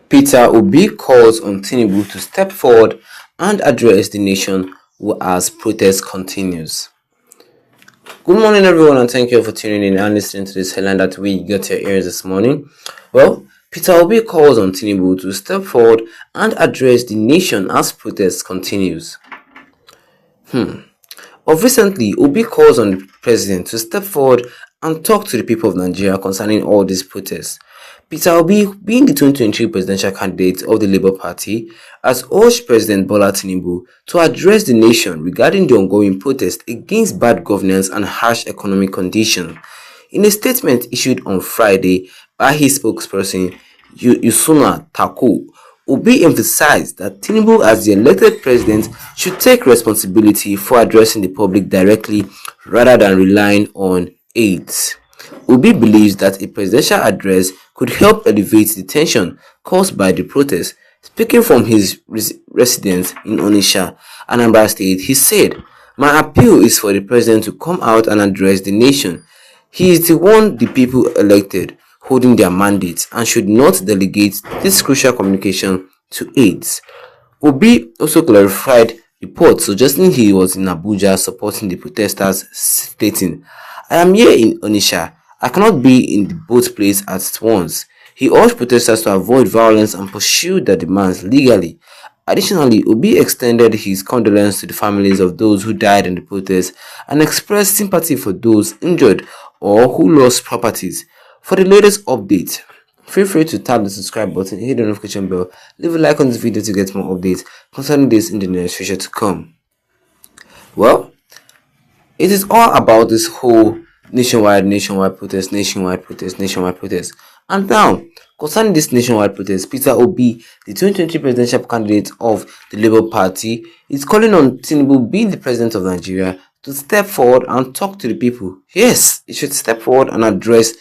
Peter Obi calls on Tinubu to step forward and address the nation as protest continues. Good morning, everyone, and thank you for tuning in and listening to this headline that we got your ears this morning. Well, Peter Obi calls on Tinubu to step forward and address the nation as protest continues. Of recently, Obi calls on the president to step forward and talk to the people of Nigeria concerning all these protests. Peter Obi, being the 2023 presidential candidate of the Labour Party, has urged President Bola Tinubu to address the nation regarding the ongoing protest against bad governance and harsh economic conditions. In a statement issued on Friday by his spokesperson, Çøwãrd, Obi emphasized that Tinubu, as the elected president, should take responsibility for addressing the public directly rather than relying on aides. Obi believes that a presidential address could help elevate the tension caused by the protests. Speaking from his residence in Onitsha, Anambra State, he said, "My appeal is for the president to come out and address the nation. He is the one the people elected, holding their mandates, and should not delegate this crucial communication to aides." Obi also clarified reports suggesting he was in Abuja supporting the protesters, stating, "I am here in Onitsha. I cannot be in both places at once." He urged protesters to avoid violence and pursue their demands legally. Additionally, Obi extended his condolences to the families of those who died in the protests and expressed sympathy for those injured or who lost properties. For the latest updates, feel free to tap the subscribe button, hit the notification bell, leave a like on this video to get more updates concerning this in the near future to come. Well, it is all about this whole nationwide protest. And now, concerning this nationwide protest, Peter Obi, the 2020 presidential candidate of the Labour Party, is calling on Tinubu, being the president of Nigeria, to step forward and talk to the people. Yes, he should step forward and address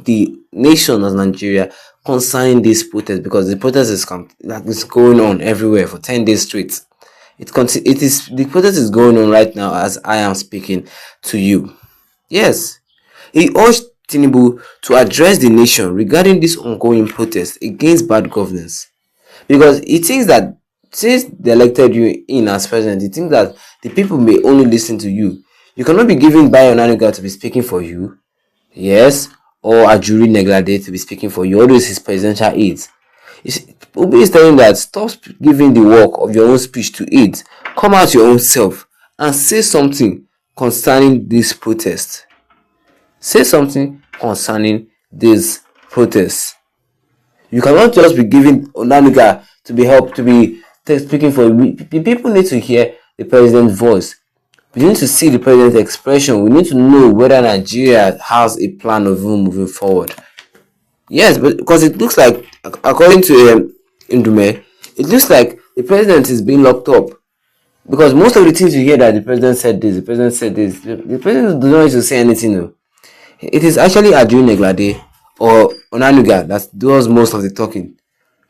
the nation of Nigeria concerning this protest, because the protest is going on everywhere for 10 days straight. The protest is going on right now as I am speaking to you. Yes, he urged Tinubu to address the nation regarding this ongoing protest against bad governance, because he thinks that since they elected you in as president, he thinks that the people may only listen to you. You cannot be given Bayo Onanuga to be speaking for you, yes, or Ajuri Neglade to be speaking for you. All those his presidential aides. Obi is telling that stop giving the work of your own speech to aides. Come out your own self and say something concerning this protest. Say something concerning this protest. You cannot just be giving Onanuga to be speaking for you. People need to hear the president's voice. We need to see the president's expression. We need to know whether Nigeria has a plan of moving forward. Yes, but because it looks like, according to Indume, it looks like the president is being locked up. Because most of the things you hear that the president said this, the president does not need to say anything. No. It is actually Ajuri Neglade or Onanuga that does most of the talking.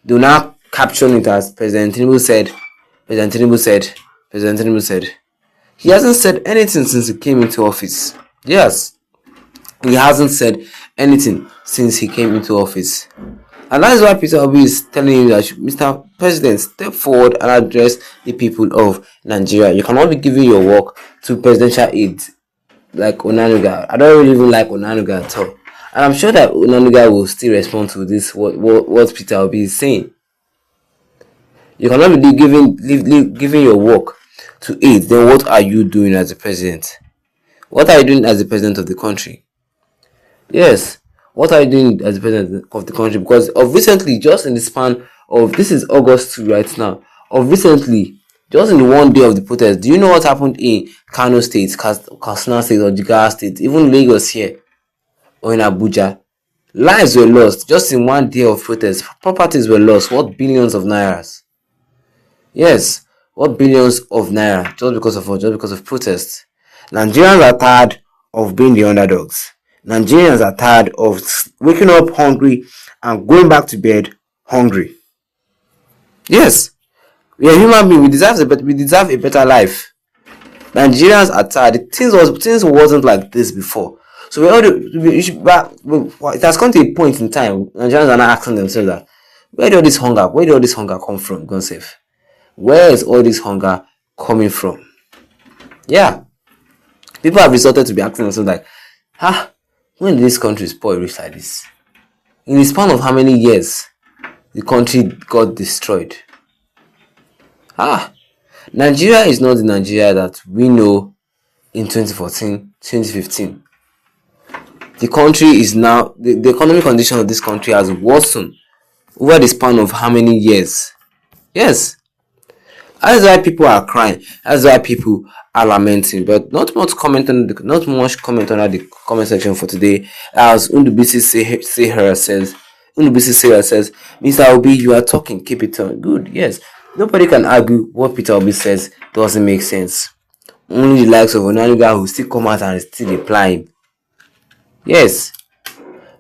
They will now caption it as President Tinubu said. He hasn't said anything since he came into office. Yes, he hasn't said anything since he came into office. And that is why Peter Obi is telling you that, Mr. President, step forward and address the people of Nigeria. You cannot be giving your work to presidential aides like Onanuga. I don't really even like Onanuga at all. And I'm sure that Onanuga will still respond to this, what Peter Obi is saying. You cannot be giving your work to aides. Then what are you doing as the president? What are you doing as the president of the country? Yes, what are you doing as the president of the country? Because of recently, just in the span of, this is August 2 right now, of recently, just in the one day of the protest, do you know what happened in Kano State, Katsina State, or Jigawa State, even Lagos here, or in Abuja? Lives were lost just in one day of protest. Properties were lost. What billions of nairas? Yes, what billions of naira just because of protests. Nigerians are tired of being the underdogs. Nigerians are tired of waking up hungry and going back to bed hungry. Yes, we are human beings. We deserve a better life. Nigerians are tired. Things wasn't like this before. So it has come to a point in time. Nigerians are now asking themselves that Where did all this hunger? Where did all this hunger come from, God save? Where is all this hunger coming from? Yeah. People have resorted to be asking themselves like, when did this country spoil reach like this? In the span of how many years the country got destroyed? Nigeria is not the Nigeria that we know in 2014, 2015. The country is now, the economic condition of this country has worsened over the span of how many years? Yes. That's why people are crying. That's why people are lamenting. But not much comment on the comment section for today. As Undubisi says, Mr. Obi, you are talking, keep it on. Good, yes. Nobody can argue what Peter Obi says doesn't make sense. Only the likes of Onanuga who still come out and still reply him. Yes.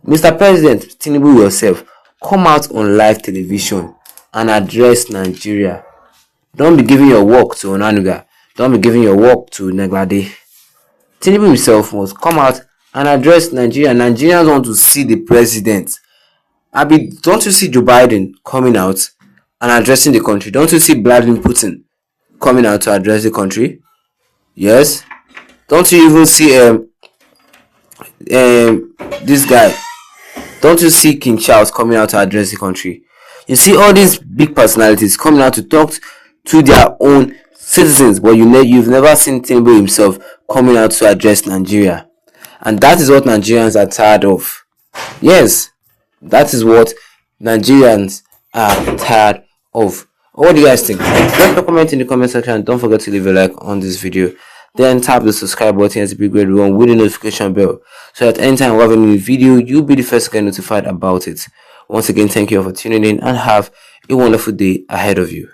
Mr. President, Tinubu yourself, come out on live television and address Nigeria. Don't be giving your work to Onanuga. Don't be giving your work to Neglade. Tinubu himself must come out and address Nigeria. Nigerians want to see the president. Don't you see Joe Biden coming out and addressing the country? Don't you see Vladimir Putin coming out to address the country? Yes. Don't you even see this guy? Don't you see King Charles coming out to address the country? You see all these big personalities coming out to talk to their own citizens, but you've never seen Tinubu himself coming out to address Nigeria. And that is what Nigerians are tired of. Yes, that is what Nigerians are tired of. What do you guys think? Drop a comment in the comment section and don't forget to leave a like on this video. Then tap the subscribe button as a big red one with the notification bell, so that anytime we have a new video, you'll be the first to get notified about it. Once again, thank you all for tuning in and have a wonderful day ahead of you.